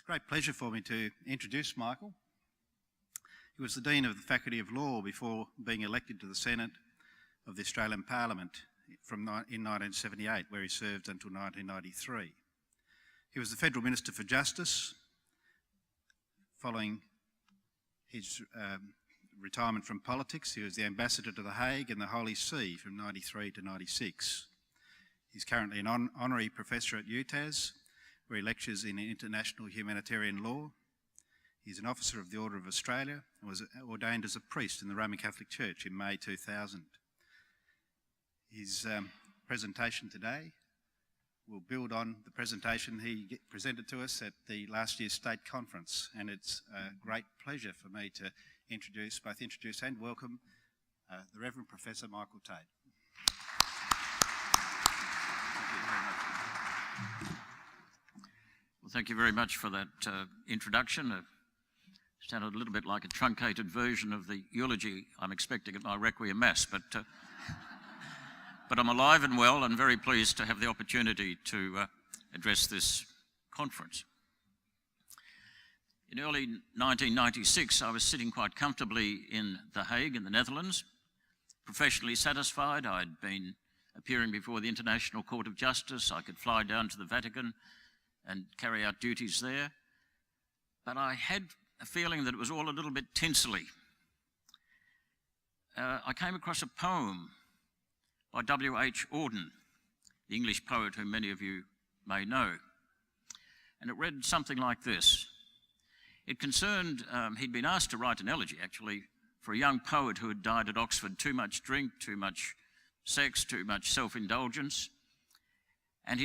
It's a great pleasure for me to introduce Michael. He was the Dean of the Faculty of Law before being elected to the Senate of the Australian Parliament in 1978, where he served until 1993. He was the Federal Minister for Justice following his retirement from politics. He was the Ambassador to The Hague and the Holy See from 93 to 96. He's currently an honorary professor at UTAS, where he lectures in international humanitarian law. He's an officer of the Order of Australia and was ordained as a priest in the Roman Catholic Church in May 2000. His presentation today will build on the presentation he presented to us at the last year's state conference, and it's a great pleasure for me to introduce and welcome the Reverend Professor Michael Tate. Well, thank you very much for that introduction. It sounded a little bit like a truncated version of the eulogy I'm expecting at my Requiem Mass, but I'm alive and well and very pleased to have the opportunity to address this conference. In early 1996, I was sitting quite comfortably in The Hague in the Netherlands, professionally satisfied. I'd been appearing before the International Court of Justice. I could fly down to the Vatican and carry out duties there. But I had a feeling that it was all a little bit tinselly. I came across a poem by W.H. Auden, the English poet whom many of you may know. And it read something like this. It concerned, he'd been asked to write an elegy, actually, for a young poet who had died at Oxford. Too much drink, too much sex, too much self-indulgence. And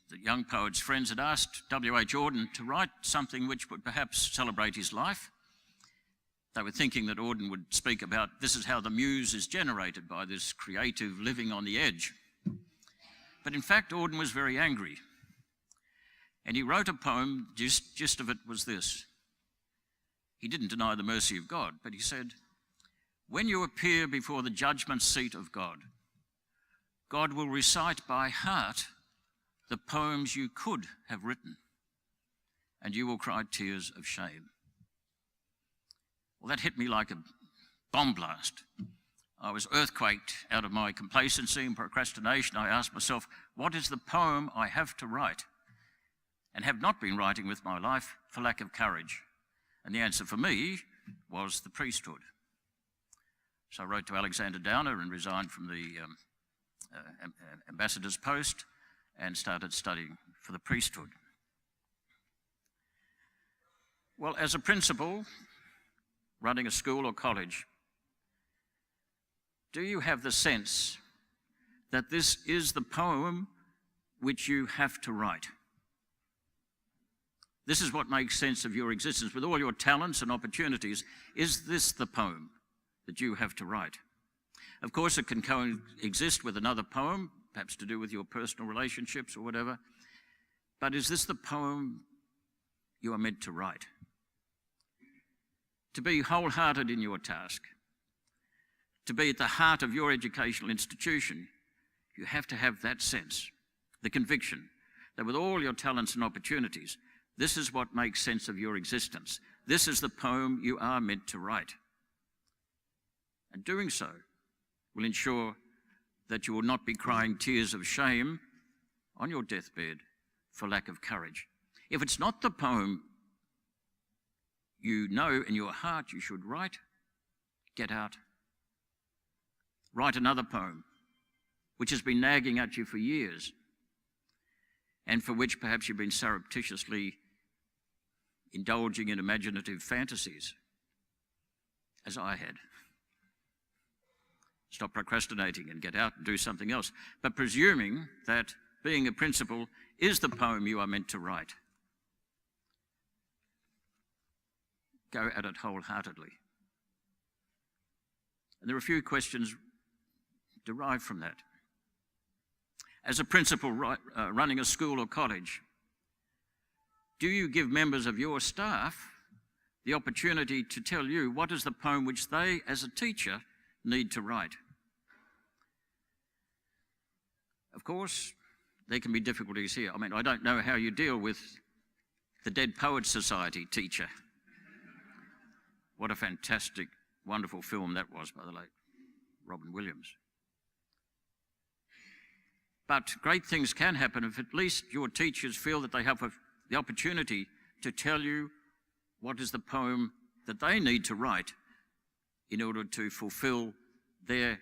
the young poet's friends had asked W.H. Auden to write something which would perhaps celebrate his life. They were thinking that Auden would speak about this is how the muse is generated, by this creative living on the edge. But in fact, Auden was very angry. And he wrote a poem, gist of it was this. He didn't deny the mercy of God, but he said, when you appear before the judgment seat of God, God will recite by heart the poems you could have written, and you will cry tears of shame. Well, that hit me like a bomb blast. I was earthquaked out of my complacency and procrastination. I asked myself, what is the poem I have to write and have not been writing with my life for lack of courage? And the answer for me was the priesthood. So I wrote to Alexander Downer and resigned from the ambassador's post and started studying for the priesthood. Well, as a principal running a school or college, do you have the sense that this is the poem which you have to write? This is what makes sense of your existence. With all your talents and opportunities, is this the poem that you have to write? Of course, it can coexist with another poem, perhaps to do with your personal relationships or whatever, but is this the poem you are meant to write? To be wholehearted in your task, to be at the heart of your educational institution, you have to have that sense, the conviction that with all your talents and opportunities, this is what makes sense of your existence. This is the poem you are meant to write. And doing so will ensure that you will not be crying tears of shame on your deathbed for lack of courage. If it's not the poem you know in your heart you should write, get out. Write another poem which has been nagging at you for years and for which perhaps you've been surreptitiously indulging in imaginative fantasies, as I had. Stop procrastinating and get out and do something else. But presuming that being a principal is the poem you are meant to write, go at it wholeheartedly. And there are a few questions derived from that. As a principal running a school or college, do you give members of your staff the opportunity to tell you what is the poem which they, as a teacher, need to write? Of course, there can be difficulties here. I mean, I don't know how you deal with The Dead Poets Society teacher. What a fantastic, wonderful film that was by the late Robin Williams. But great things can happen if at least your teachers feel that they have the opportunity to tell you what is the poem that they need to write in order to fulfill their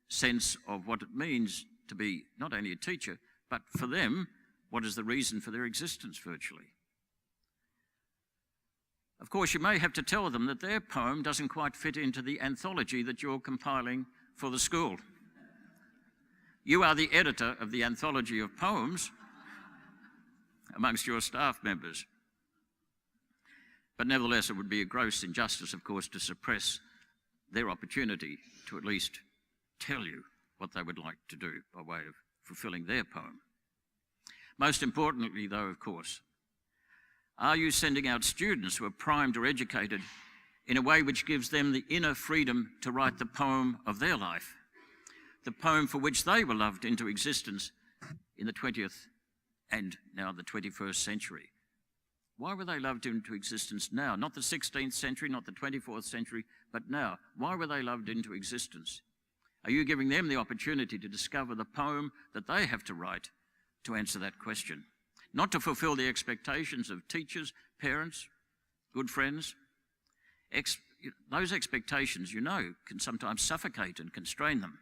sense of what it means to be not only a teacher, but for them, what is the reason for their existence virtually. Of course, you may have to tell them that their poem doesn't quite fit into the anthology that you're compiling for the school. You are the editor of the anthology of poems amongst your staff members. But nevertheless, it would be a gross injustice, of course, to suppress their opportunity to at least tell you what they would like to do by way of fulfilling their poem. Most importantly, though, of course, are you sending out students who are primed or educated in a way which gives them the inner freedom to write the poem of their life, the poem for which they were loved into existence in the 20th and now the 21st century? Why were they loved into existence now? Not the 16th century, not the 24th century, but now. Why were they loved into existence? Are you giving them the opportunity to discover the poem that they have to write to answer that question? Not to fulfill the expectations of teachers, parents, good friends. Those expectations, you know, can sometimes suffocate and constrain them.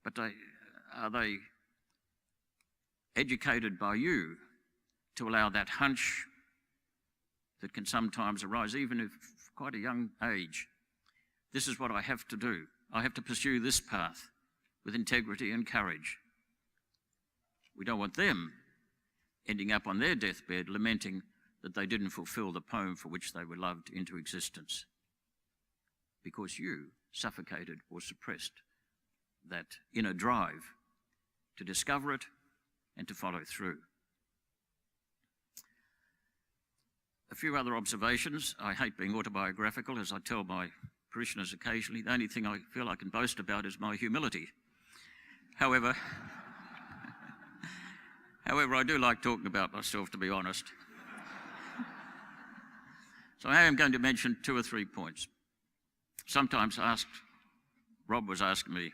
But are they educated by you to allow that hunch that can sometimes arise, even at quite a young age? This is what I have to do. I have to pursue this path with integrity and courage. We don't want them ending up on their deathbed lamenting that they didn't fulfill the poem for which they were loved into existence, because you suffocated or suppressed that inner drive to discover it and to follow through. A few other observations. I hate being autobiographical, as I tell my parishioners occasionally. The only thing I feel I can boast about is my humility. However, I do like talking about myself, to be honest. So I am going to mention 2 or 3 points. Sometimes Rob was asking me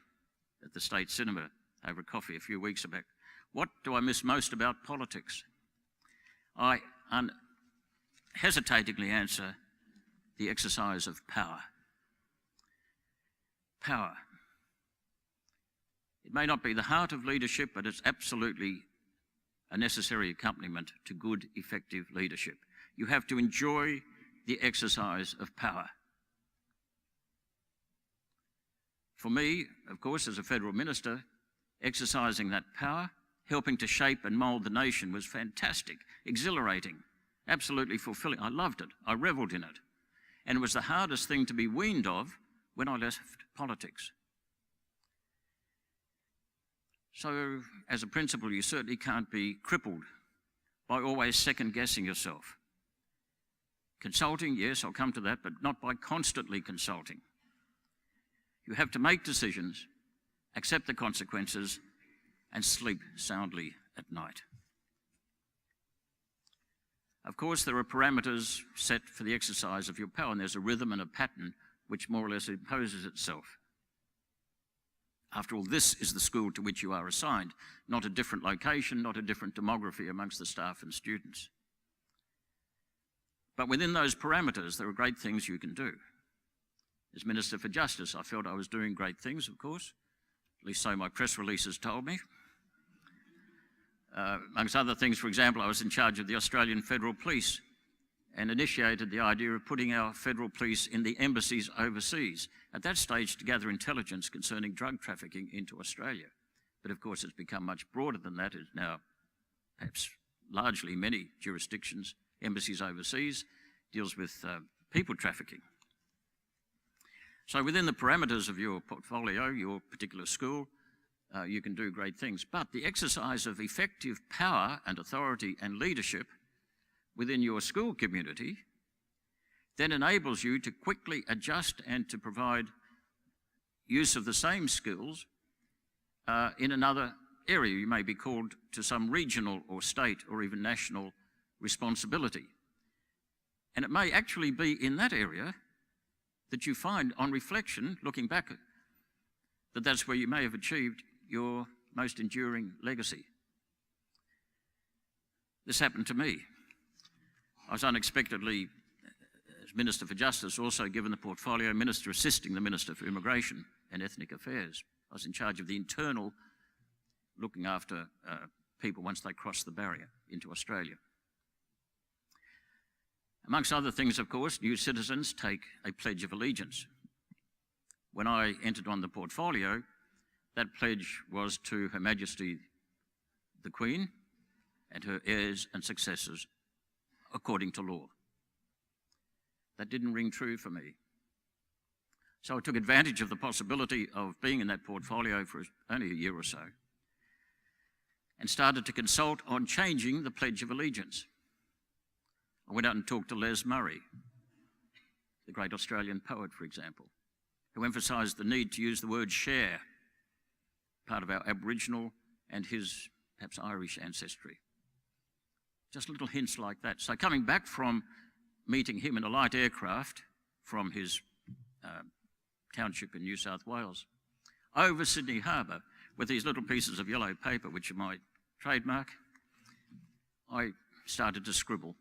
at the State Cinema over coffee a few weeks back, what do I miss most about politics? I unhesitatingly answer the exercise of power. Power. It may not be the heart of leadership, but it's absolutely a necessary accompaniment to good, effective leadership. You have to enjoy the exercise of power. For me, of course, as a federal minister, exercising that power, helping to shape and mould the nation was fantastic, exhilarating, absolutely fulfilling. I loved it. I revelled in it. And it was the hardest thing to be weaned of when I left politics. So, as a principal, you certainly can't be crippled by always second-guessing yourself. Consulting, yes, I'll come to that, but not by constantly consulting. You have to make decisions, accept the consequences, and sleep soundly at night. Of course, there are parameters set for the exercise of your power, and there's a rhythm and a pattern which more or less imposes itself. After all, this is the school to which you are assigned, not a different location, not a different demography amongst the staff and students. But within those parameters, there are great things you can do. As Minister for Justice, I felt I was doing great things, of course. At least so my press releases told me. Amongst other things, for example, I was in charge of the Australian Federal Police and initiated the idea of putting our federal police in the embassies overseas, at that stage to gather intelligence concerning drug trafficking into Australia. But of course, it's become much broader than that. It's now perhaps largely many jurisdictions, embassies overseas, deals with people trafficking. So within the parameters of your portfolio, your particular school, you can do great things. But the exercise of effective power and authority and leadership within your school community then enables you to quickly adjust and to provide use of the same skills in another area. You may be called to some regional or state or even national responsibility. And it may actually be in that area that you find, on reflection, looking back, that that's where you may have achieved your most enduring legacy. This happened to me. I was unexpectedly, as Minister for Justice, also given the portfolio Minister assisting the Minister for Immigration and Ethnic Affairs. I was in charge of the internal, looking after people once they cross the barrier into Australia. Amongst other things, of course, new citizens take a pledge of allegiance. When I entered on the portfolio, that pledge was to Her Majesty the Queen and her heirs and successors according to law. That didn't ring true for me. So I took advantage of the possibility of being in that portfolio for only a year or so and started to consult on changing the Pledge of Allegiance. I went out and talked to Les Murray, the great Australian poet, for example, who emphasised the need to use the word share, part of our Aboriginal and his perhaps Irish ancestry. Just little hints like that. So coming back from meeting him in a light aircraft from his township in New South Wales, over Sydney Harbour, with these little pieces of yellow paper, which are my trademark, I started to scribble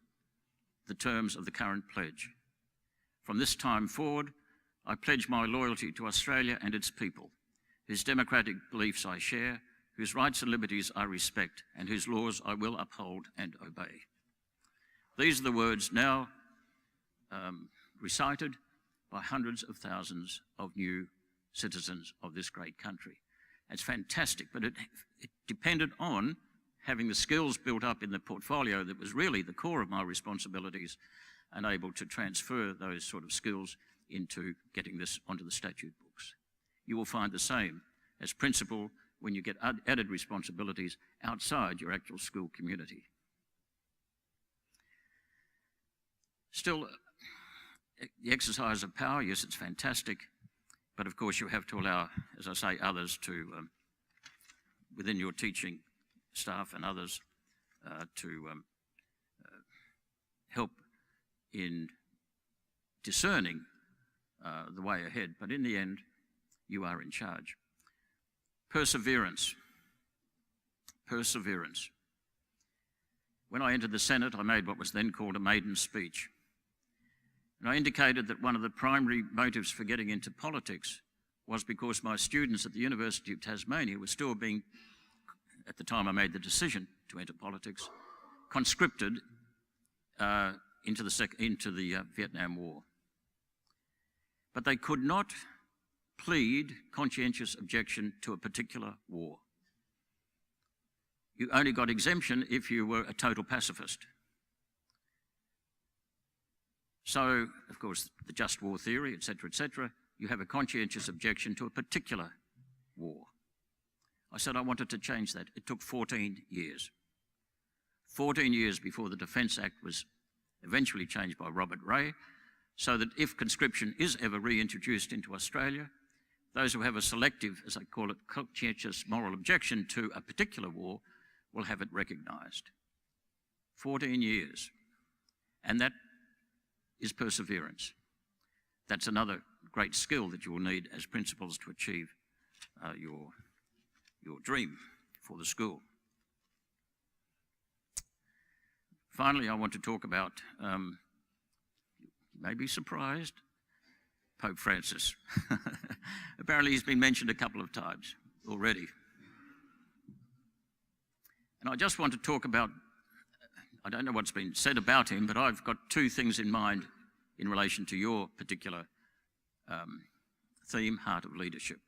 the terms of the current pledge. From this time forward, I pledge my loyalty to Australia and its people, whose democratic beliefs I share, whose rights and liberties I respect, and whose laws I will uphold and obey. These are the words now recited by hundreds of thousands of new citizens of this great country. It's fantastic, but it depended on having the skills built up in the portfolio that was really the core of my responsibilities, and able to transfer those sort of skills into getting this onto the statute books. You will find the same as principal when you get added responsibilities outside your actual school community. Still, the exercise of power, yes, it's fantastic, but of course you have to allow, as I say, others to, within your teaching staff and others, to help in discerning the way ahead. But in the end, you are in charge. Perseverance. Perseverance. When I entered the Senate, I made what was then called a maiden speech. And I indicated that one of the primary motives for getting into politics was because my students at the University of Tasmania were still being, at the time I made the decision to enter politics, conscripted into the Vietnam War. But they could not plead conscientious objection to a particular war. You only got exemption if you were a total pacifist. So, of course, the just war theory, etc., you have a conscientious objection to a particular war. I said I wanted to change that. It took 14 years. 14 years before the Defence Act was eventually changed by Robert Ray, so that if conscription is ever reintroduced into Australia, those who have a selective, as I call it, conscientious moral objection to a particular war will have it recognised. 14 years. And that is perseverance. That's another great skill that you will need as principals to achieve your dream for the school. Finally, I want to talk about, you may be surprised, Pope Francis. Apparently he's been mentioned a couple of times already. And I just want to talk about, I don't know what's been said about him, but I've got two things in mind in relation to your particular theme, Heart of Leadership.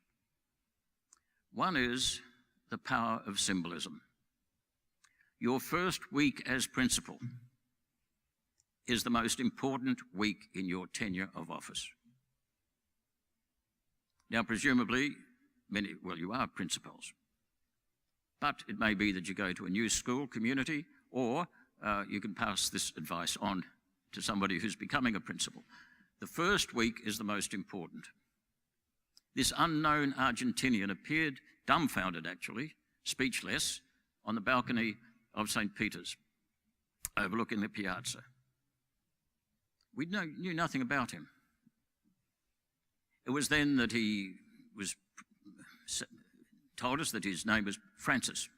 One is the power of symbolism. Your first week as principal is the most important week in your tenure of office. Now, presumably, you are principals, but it may be that you go to a new school community, or you can pass this advice on to somebody who's becoming a principal. The first week is the most important. This unknown Argentinian appeared dumbfounded, actually, speechless, on the balcony of St. Peter's, overlooking the piazza. We knew nothing about him. It was then that he told us that his name was Francis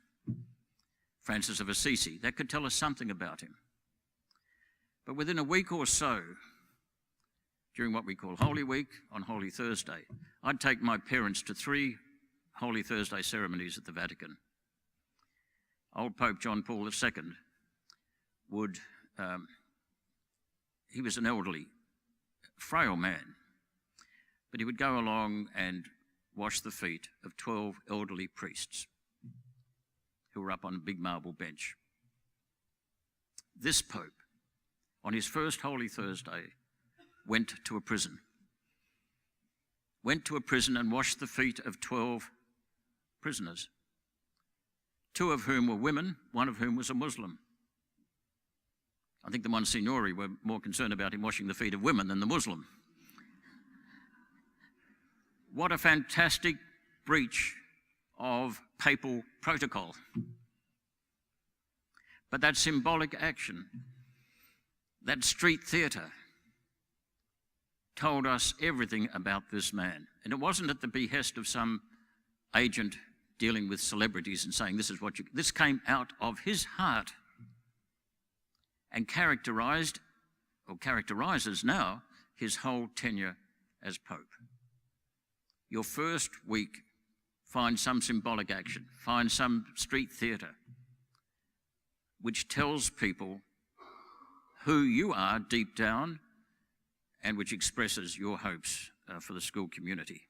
of Assisi. That could tell us something about him. But within a week or so, during what we call Holy Week, on Holy Thursday, I'd take my parents to 3 Holy Thursday ceremonies at the Vatican. Old Pope John Paul II he was an elderly, frail man, but he would go along and wash the feet of 12 elderly priests who were up on a big marble bench. This Pope, on his first Holy Thursday, went to a prison and washed the feet of 12 prisoners, 2 of whom were women, 1 of whom was a Muslim. I think the Monsignori were more concerned about him washing the feet of women than the Muslim. What a fantastic breach of papal protocol. But that symbolic action, that street theatre, told us everything about this man. And it wasn't at the behest of some agent dealing with celebrities and saying, this came out of his heart and characterizes now his whole tenure as Pope. Your first week, find some symbolic action, find some street theatre which tells people who you are deep down and which expresses your hopes for the school community.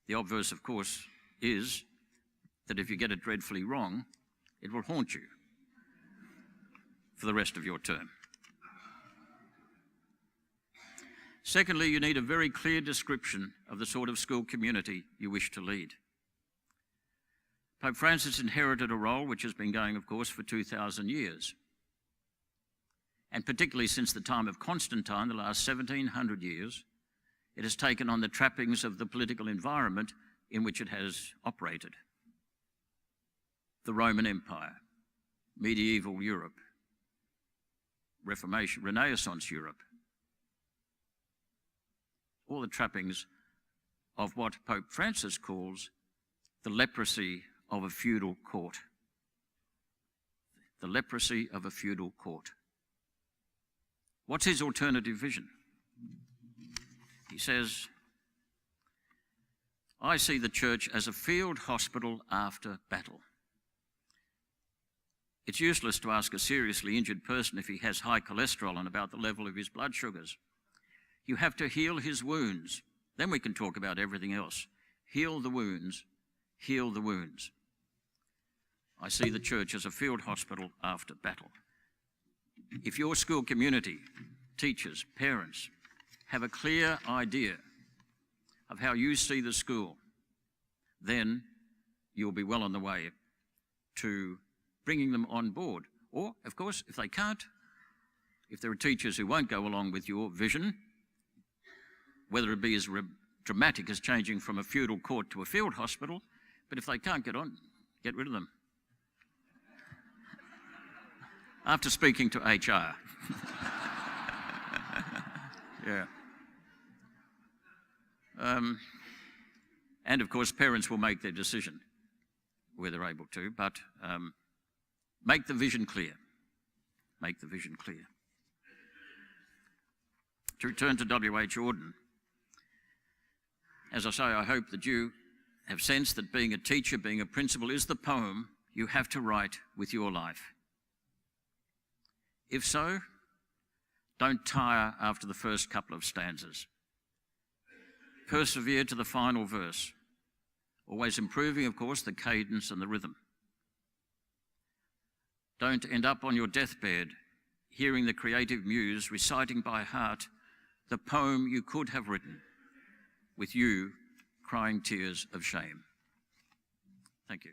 The obverse, of course, is that if you get it dreadfully wrong, it will haunt you for the rest of your term. Secondly, you need a very clear description of the sort of school community you wish to lead. Pope Francis inherited a role which has been going, of course, for 2,000 years. And particularly since the time of Constantine, the last 1,700 years, it has taken on the trappings of the political environment in which it has operated. The Roman Empire, medieval Europe, Reformation, Renaissance Europe, all the trappings of what Pope Francis calls the leprosy of a feudal court. The leprosy of a feudal court. What's his alternative vision? He says, I see the church as a field hospital after battle. It's useless to ask a seriously injured person if he has high cholesterol and about the level of his blood sugars. You have to heal his wounds. Then we can talk about everything else. Heal the wounds. Heal the wounds. I see the church as a field hospital after battle. If your school community, teachers, parents, have a clear idea of how you see the school, then you'll be well on the way to bringing them on board. Or, of course, if they can't, if there are teachers who won't go along with your vision, whether it be as dramatic as changing from a feudal court to a field hospital, but if they can't get on, get rid of them. After speaking to HR. Yeah. And of course, parents will make their decision where they're able to, but make the vision clear. Make the vision clear. To return to W.H. Auden, as I say, I hope that you have sensed that being a teacher, being a principal, is the poem you have to write with your life. If so, don't tire after the first couple of stanzas. Persevere to the final verse, always improving, of course, the cadence and the rhythm. Don't end up on your deathbed hearing the creative muse reciting by heart the poem you could have written, with you crying tears of shame. Thank you.